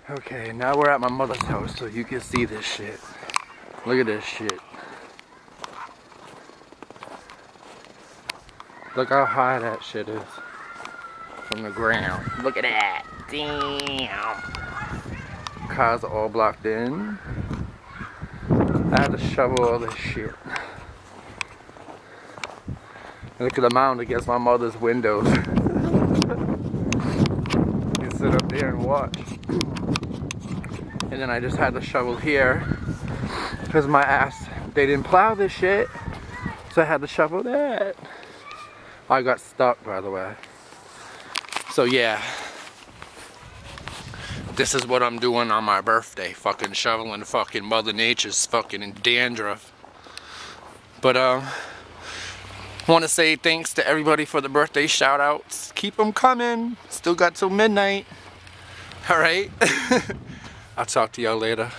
Okay, now we're at my mother's house so you can see this shit. Look at this shit. Look how high that shit is from the ground. Look at that. Damn. Cars are all blocked in. I had to shovel all this shit. Look at the mound against my mother's windows. You can sit up there and watch. And then I just had to shovel here because my ass, they didn't plow this shit. So I had to shovel that. I got stuck, by the way. So yeah. This is what I'm doing on my birthday. Fucking shoveling fucking Mother Nature's fucking dandruff. But want to say thanks to everybody for the birthday shout outs. Keep them coming. Still got till midnight. Alright. I'll talk to y'all later.